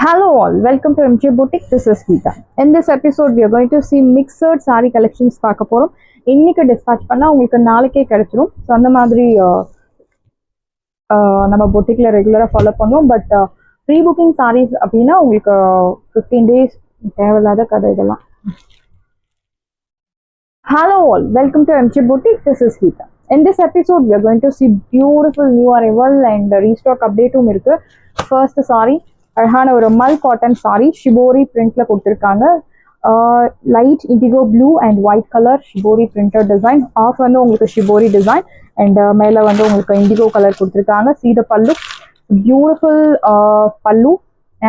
Hello all, welcome to MJ Boutique. This is Geeta. In this episode, we are going to see mixed saree collections பார்க்க போறோம். இன்னைக்கு dispatch பண்ணா உங்களுக்கு நாளைக்கே கிடைச்சிரும். ஸோ அந்த மாதிரி நம்ம பொட்டிக்ல ரெகுலராக ஃபாலோ பண்ணுவோம். பட் ப்ரீ புக்கிங் சாரீஸ் அப்படின்னா உங்களுக்கு 15 days தேவையில்லாத கதை இதெல்லாம். Hello all, welcome to MJ Boutique. This is Geeta. In this episode, we are going to see beautiful new arrival and restock update இருக்கு. First saree. அழகான ஒரு மல் காட்டன் சாரி ஷிபோரி பிரிண்ட்ல கொடுத்துருக்காங்க. Light indigo blue and white colour shibori printed design. Off வந்து உங்களுக்கு shibori design and மேலே வந்து உங்களுக்கு இண்டிகோ கலர் கொடுத்துருக்காங்க. சீத பல்லு, பியூட்டிஃபுல் பல்லு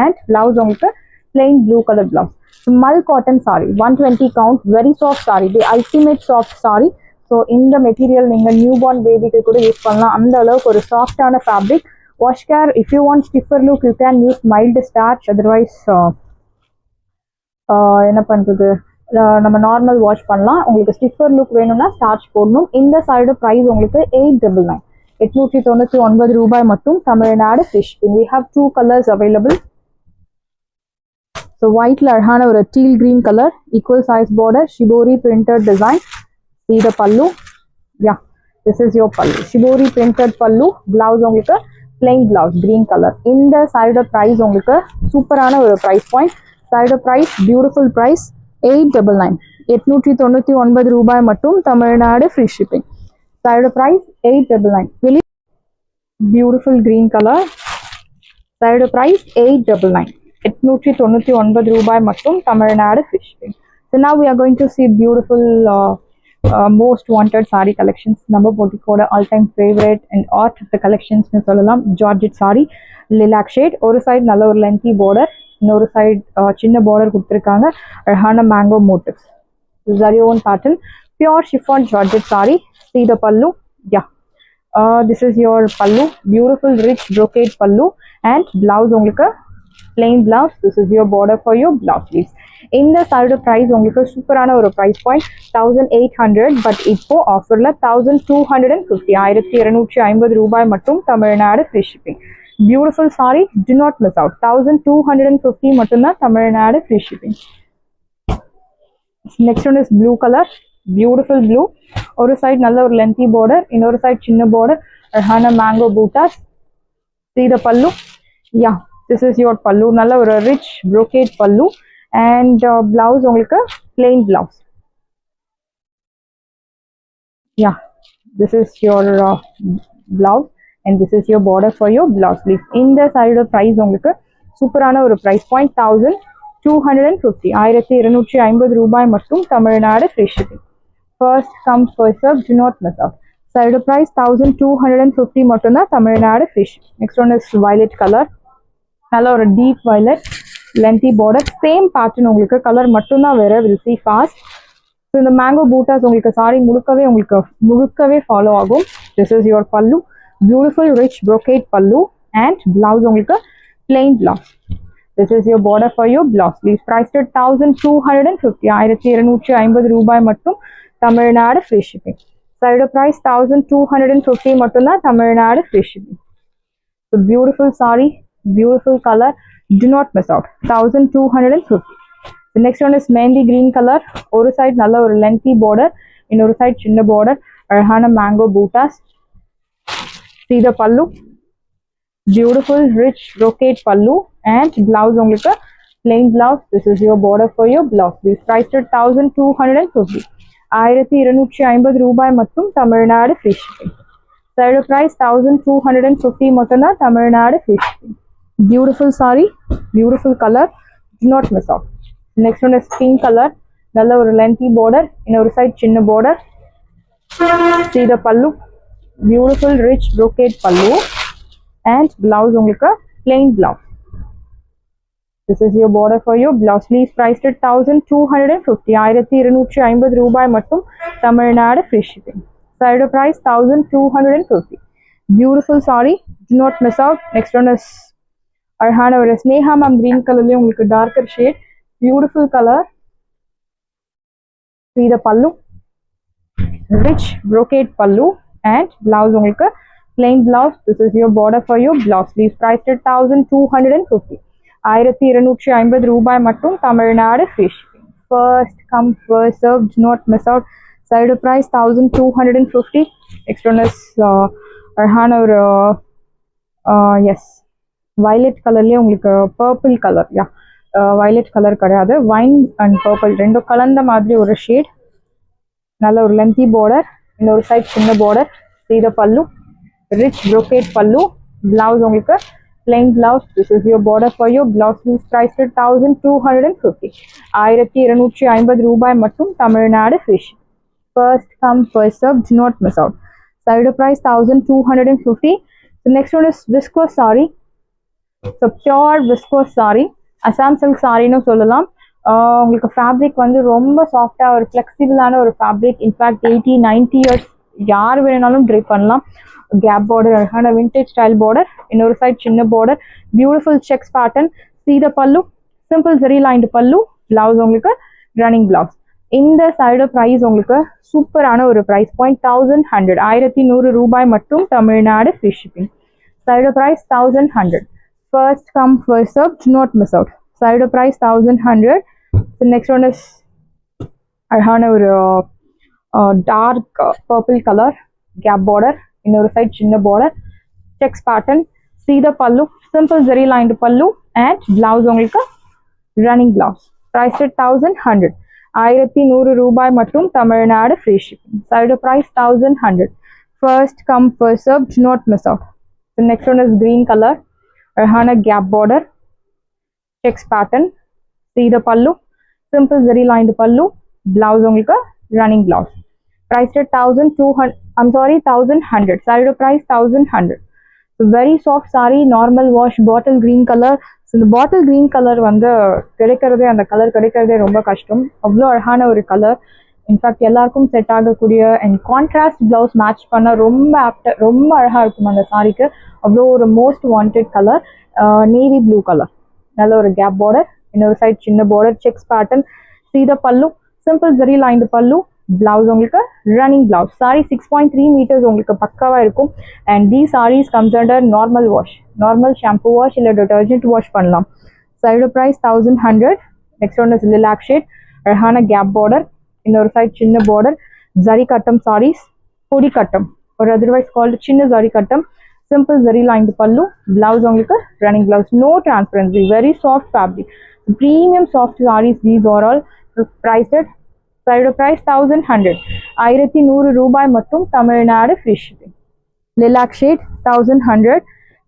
அண்ட் பிளவுஸ் உங்களுக்கு plain blue colour blouse. Mal cotton sorry 120 count, very soft sorry, the ultimate soft sorry. So இந்த மெட்டீரியல் நீங்கள் நியூ பார்ன் பேபிக்கு கூட யூஸ் பண்ணலாம். அந்த அளவுக்கு ஒரு சாஃப்டான fabric. Wash care, if you want stiffer look, you can use mild starch. Otherwise, என்ன பண்ணுறது, நம்ம நார்மல் வாஷ் பண்ணலாம். உங்களுக்கு ஸ்டிஃபர் லுக் வேணும்னா ஸ்டார்ச் போடணும். இந்த சைடு ப்ரைஸ் உங்களுக்கு 899, 899 ரூபாய் மட்டும். தமிழ்நாடு ஃபிஷ். We have 2 colors available. So ஒயிட்ல அழகான ஒரு teal green colour, equal size border, shibori printed design. See the pallu. Yeah, this is your pallu. Shibori printed pallu. Blouse உங்களுக்கு plain blouse green color. இந்த side price உங்களுக்கு சூப்பரான ஒரு price point. Side price beautiful price 899, 899 ரூபாய் மட்டும். Tamil Nadu free shipping. Side price 899. Beautiful green colour. Side price 899, 899 ரூபாய் மட்டும். Tamil Nadu free shipping. So now we are going to see beautiful most wanted saree collections. நம்ம போட்டிக்கோட all time favourite and art of the கலெக்ஷன்ஸ்னு சொல்லலாம். Georgette sari, lilac shade. ஒரு side நல்ல ஒரு lengthy border, இன்னொரு சைடு சின்ன பார்டர் கொடுத்துருக்காங்க. அழகான மேங்கோ மோட்டிவ்ஸ், ஜரியோன் pattern, pure chiffon georgette sari. See the pallu. Yeah, this is your pallu. Beautiful rich brocade pallu and blouse உங்களுக்கு plain blouse. This is your border for your blouse piece. இந்த side price உங்களுக்கு சூப்பரான ஒரு price point 1800. But இப்போ ஆஃபர்ல 1250, 1250 ரூபாய் மட்டும். Tamil Nadu free shipping. Beautiful sorry, to not miss out. 1250 மட்டும்தான். Tamil Nadu free shipping. Next one is blue colour, beautiful blue. ஒரு சைடு நல்ல ஒரு லென்த்தி பார்டர், இன்னொரு சைடு சின்ன பார்டர், அழகான mango buttas. See the pallu. Yeah, this is your pallu. நல்ல ஒரு rich brocade pallu and blouse உங்களுக்கு plain blouse. Yeah, this is your blouse and this is your border for your blouse please. இந்த side price உங்களுக்கு சூப்பரான ஒரு price point 1250, 1250 ரூபாய் மட்டும். Tamil Nadu free shipping. First come first serve, do not miss out. Side price 1250 மட்டும்தான். Tamil Nadu free shipping. Next one is violet colour. நல்ல ஒரு deep violet, lengthy border, same pattern. உங்களுக்கு கலர் மட்டும்தான் வேற, வில் சி ஃபாஸ்ட். ஸோ இந்த mango buttas உங்களுக்கு சாரி முழுக்கவே follow ஆகும். This is your pallu, beautiful rich brocade பல்லு அண்ட் பிளவுஸ் உங்களுக்கு plain blouse. This is your border for your blouse please. Price 1250, 1250 ரூபாய் மட்டும். Tamil Nadu free shipping. Side price 1250 மட்டும்தான். Tamil Nadu free shipping. So beautiful sari, beautiful color, do not miss out. 1250. The next one is mehndi green color. ஒரு side நல்ல ஒரு lengthy border, இன்னொரு side சின்ன border, அழகான mango bootas. See the pallu. Beautiful rich brocade pallu and blouse உங்களுக்கு plain blouse. This is your border for your blouse. This price 1250, 1250 ரூபாய் மட்டும். Tamil Nadu free shipping. Side price 1250 மட்டும்தான். Tamil Nadu free shipping. Beautiful saree, beautiful color, do not miss out. Next one is pink color. நல்ல ஒரு lengthy border, இன்னொரு side சின்ன border. See the pallu. Beautiful rich brocade pallu and blouse உங்களுக்கு plain blouse. This is your border for your blouse. Please priced at 1250, 1250 ரூபாய் மட்டும். Tamil Nadu free shipping. Side price 1250. Beautiful saree, do not miss out. Next one is அழகான ஒரு Sneha ma'am green கலர்லயே உங்களுக்கு darker shade, beautiful colour. See the pallu. Rich brocade pallu and blouse உங்களுக்கு plain blouse. This is your border for your blouse. Please priced at 1250, 1250 ரூபாய் மட்டும் Tamil Nadu free shipping. First come first serve, do not miss out. Side price 1250. Next one is அழகான ஒரு எஸ் violet கலர்லேயே உங்களுக்கு purple colour, yeah violet colour கிடையாது, wine and purple ரெண்டும் கலந்த மாதிரி ஒரு ஷேட். நல்ல ஒரு லென்த்தி பார்டர், இன்னொரு சைட் சின்ன பார்டர், சீத pallu, rich brocade pallu, blouse உங்களுக்கு plain blouse. This is your border for your blouse. Loose price at 1250. 1250 ரூபாய் மட்டும் Tamil Nadu free shipping. First come first serve, do not miss out. Side price 1250. The next one is viscose saree. So pure viscose saree, Assam silk saree னு சொல்லலாம். உங்களுக்கு fabric வந்து ரொம்ப சாஃப்டா ஒரு ஃப்ளெக்சிபிளான ஒரு ஃபேப்ரிக். இன்ஃபேக்ட் 80-90 இயர்ஸ் யார் வேணும்னாலும் ட்ரை பண்ணலாம். கேப் பார்டர், அழகான விண்டேஜ் ஸ்டைல் பார்டர், இன்னொரு சைட் சின்ன பார்டர், பியூட்டிஃபுல் செக்ஸ் பேட்டர்ன், சீத பல்லு, சிம்பிள் ஜெரி லைன்டு பல்லு, பிளவுஸ் உங்களுக்கு ரன்னிங் பிளவுஸ். இந்த சைடு ப்ரைஸ் உங்களுக்கு சூப்பரான ஒரு ப்ரைஸ் பாயிண்ட் 1100. 1100 ரூபாய் மட்டும் Tamil Nadu free shipping. Side price 1100. First come first serve, do not miss out. Side price 1100. Next one is அழகான ஒரு dark purple colour, gap border, இன்னொரு சைட் சின்ன பார்டர், செக்ஸ் பேட்டர்ன், சீத pallu, simple zari lined pallu and blouse உங்களுக்கு running blouse. Price 1100. 1100 ரூபாய் மட்டும் Tamil Nadu free shipping. Side price 1100. First come first serve, do not miss out. The next one is green color, அழகான gap border, checks pattern, சீத pallu, simple ஜெரி lined பல்லு, blouse உங்களுக்கு running blouse. Price at 1100. Side price 1100. So very soft saree, normal wash, bottle green color. So இந்த bottle green colour வந்து கிடைக்கிறதே, அந்த colour கிடைக்கிறதே ரொம்ப கஷ்டம். அவ்வளோ அழகான ஒரு கலர். இன்ஃபேக்ட் எல்லாருக்கும் செட் ஆகக்கூடிய அண்ட் கான்ட்ராஸ்ட் பிளவுஸ் மேட்ச் பண்ண ரொம்ப ஆப்டர், ரொம்ப அழகாக இருக்கும் அந்த சாரிக்கு. அவ்வளோ ஒரு most wanted colour, navy blue colour. நல்ல ஒரு கேப் பார்டர், இன்னொரு சைட் சின்ன பார்டர், செக்ஸ் பேட்டர்ன், சீத பல்லு, சிம்பிள் ஜெரி லைன்டு பல்லு, பிளவுஸ் உங்களுக்கு ரன்னிங் பிளவுஸ். சாரி 6.3 மீட்டர்ஸ் உங்களுக்கு பக்காவாக இருக்கும். And the saris comes under normal wash, normal shampoo wash இல்லை டிட்டர்ஜென்ட் வாஷ் பண்ணலாம். Side price 1100. Next one is lilac shade, அழகான கேப் பார்டர், இன்னொரு சைட் சின்ன பார்டர், ஜரி கட்டம் சாரீஸ், பொடி கட்டம், ஒரு அதர்வைஸ் கால்டு சின்ன ஜரி கட்டம், சிம்பிள் ஜரி லைன்டு பல்லு, பிளவுஸ் உங்களுக்கு running blouse. No transparency, very soft fabric, premium soft sarees. These are all priced. Side price 1100. 1100 ரூபாய் மட்டும் Tamil Nadu free shipping. Lilac shade 1100.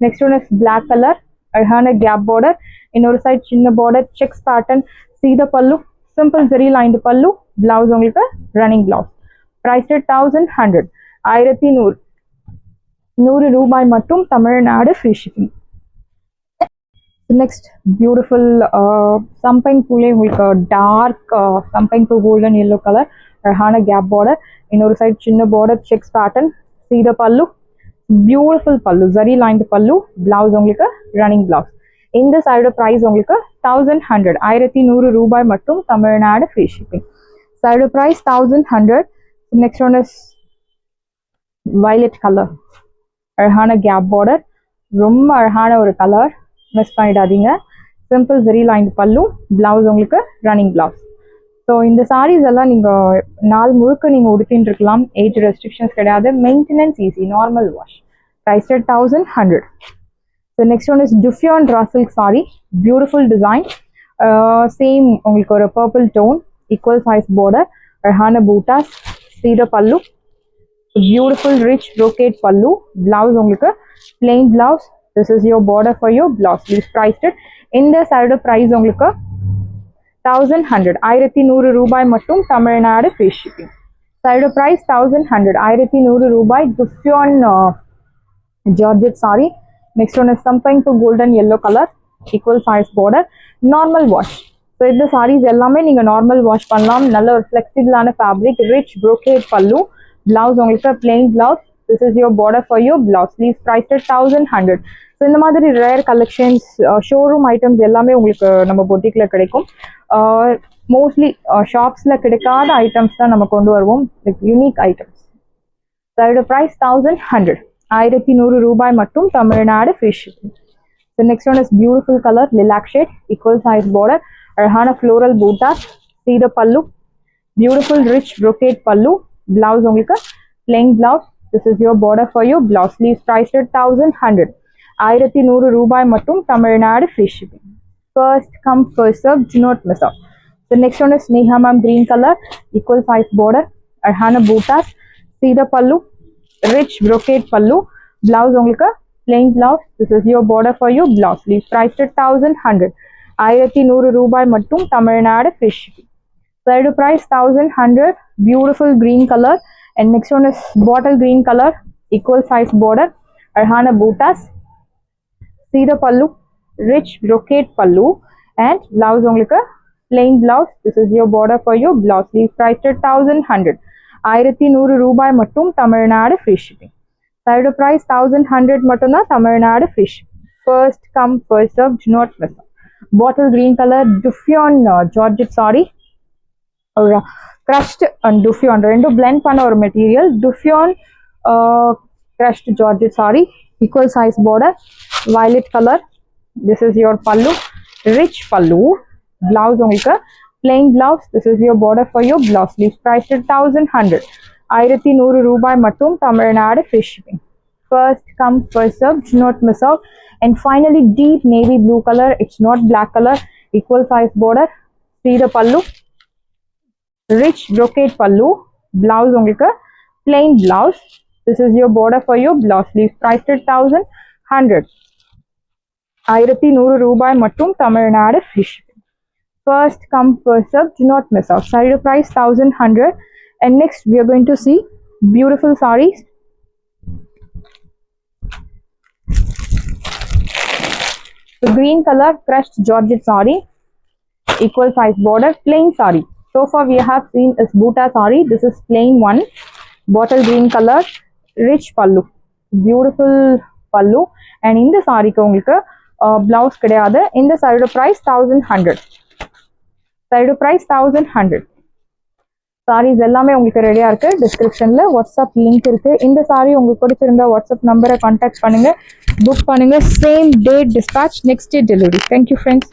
Next one is black colour, அழகான கேப் பார்டர், இன்னொரு side சின்ன border, checks pattern, சீத pallu, simple ஜெரி lined பல்லு, blouse உங்களுக்கு running blouse. Price 1100. 1100 ரூபாய் மட்டும் Tamil Nadu free shipping. Next beautiful சம்பைன் பூலே உங்களுக்கு டார்க் சம்பைன் பூ கோல்டன் எல்லோ கலர், அழகான கேப் பார்டர், இன்னொரு சைட் சின்ன பார்டர், செக்ஸ் பேட்டர்ன், சீத பல்லு, பியூட்டிஃபுல் பல்லு, ஜரி லைன்டு பல்லு, பிளவுஸ் உங்களுக்கு ரன்னிங் பிளவுஸ். இந்த சைடு ப்ரைஸ் உங்களுக்கு 1100. 1100 ரூபாய் மட்டும் Tamil Nadu free shipping. Side price 1100. Next one is violet colour, அழகான கேப் பார்டர், ரொம்ப அழகான ஒரு கலர், மிஸ் பண்ணிடாதீங்க. சிம்பிள் ஜெரி லைன்டு பல்லு, பிளவுஸ் உங்களுக்கு ரன்னிங் பிளவுஸ். ஸோ இந்த சாரீஸ் எல்லாம் நீங்கள் நாள் முழுக்க நீங்கள் உடுத்தின்னு இருக்கலாம். ஏஜ் ரெஸ்ட்ரிக்ஷன்ஸ் கிடையாது. Maintenance easy, normal wash. Price 1100. So next one is டிஃப்யூன் raw silk sari, beautiful design, same உங்களுக்கு ஒரு purple tone, equal size border, அழகான பூட்டாஸ், சீத பல்லு, beautiful rich brocade pallu, blouse உங்களுக்கு plain blouse. This is your border for your blouse. Please priced it. இந்த side price உங்களுக்கு 1100. 1100 ரூபாய் மட்டும் Tamil Nadu free shipping. Side price 1100. 1100 ரூபாய். டிஃப்யூன் georgette sari. Next one is champagne to golden yellow colour, equal size border, normal wash. So இந்த சாரீஸ் எல்லாமே நீங்கள் normal wash பண்ணலாம். நல்ல ஒரு ஃப்ளெக்சிபிளான fabric, rich brocade pallu, blouse உங்களுக்கு plain blouse. This is your border for your blouse. Please priced at 1100. So இந்த மாதிரி ரேர் கலெக்ஷன்ஸ், ஷோரூம் ஐட்டம்ஸ் எல்லாமே உங்களுக்கு நம்ம பொட்டிக்கில் கிடைக்கும். மோஸ்ட்லி ஷாப்ஸில் கிடைக்காத ஐட்டம்ஸ் தான் நம்ம கொண்டு வருவோம், லைக் யூனிக் ஐட்டம்ஸ். அதோட ப்ரைஸ் 1100. 1100 ரூபாய் மட்டும் Tamil Nadu free shipping. The next one is beautiful color, lilac shade, equal size border, அழகான floral bootas. See the pallu, beautiful rich brocade pallu. Blouse உங்களுக்கு plain blouse. This is your border for your blouse. Sleeves priced at 1100. 1100 ரூபாய் மட்டும், Tamil Nadu free shipping. First come first serve, do not miss out. The next one is Neha ma'am green color, equal size border, அழகான bootas. See the pallu, rich brocade pallu. Blouse உங்களுக்கு plain blouse. This is your border for your blouse. Sleeves priced at 1100. 1100 ரூபாய் மட்டும், Tamil Nadu free shipping. Side price 1100. Beautiful green color. And next one is bottle green color, equal size border, அழகான bootas. See the pallu, rich brocade pallu, and blouse உங்களுக்கு plain blouse. This is your border for your blouse. Sleeves priced at 1100. 1100 ரூபாய் மட்டும், Tamil Nadu free shipping. Side price 1100 மட்டும்தான், Tamil Nadu free shipping. First come first serve, do not miss out. Bottle green color, Duffion Georgette saree, or crushed and Duffion ரெண்டும் blend பண்ண ஒரு material. Duffion crushed Georgette saree, equal size border, violet color. This is your pallu, rich pallu. Blouse உங்களுக்கு plain blouse. This is your border for your blouse. Sleeves priced at 1100. 1100 ரூபாய் மட்டும், Tamil Nadu free shipping. First come first serve, do not miss out. And finally deep navy blue color, it's not black color, equal size border. See the pallu, rich brocade pallu. Blouse உங்களுக்கு plain blouse. This is your border for your blouse. Sleeves priced at 1100. 1100 ரூபாய் மட்டும், Tamil Nadu free shipping. First come first serve, do not miss out. Saree price 1100. And next we are going to see beautiful sarees. The green color crushed Georgette saree, equal size border, plain saree. So far we have seen is Buta saree. This is plain one. Bottle green color, rich pallu, beautiful pallu. And in the saree ku உங்களுக்கு blouse கிடையாது. இந்த saree price 1100. Saree price 1100. Saris எல்லாமே உங்களுக்கு ரெடியா இருக்கு. டிஸ்கிரிப்ஷன்ல WhatsApp link இருக்கு. இந்த சாரி உங்களுக்கு பிடிச்சிருந்தா வாட்ஸ்அப் நம்பரை கான்டாக்ட் பண்ணுங்க, புக் பண்ணுங்க. Same day dispatch, next day delivery. Thank you friends.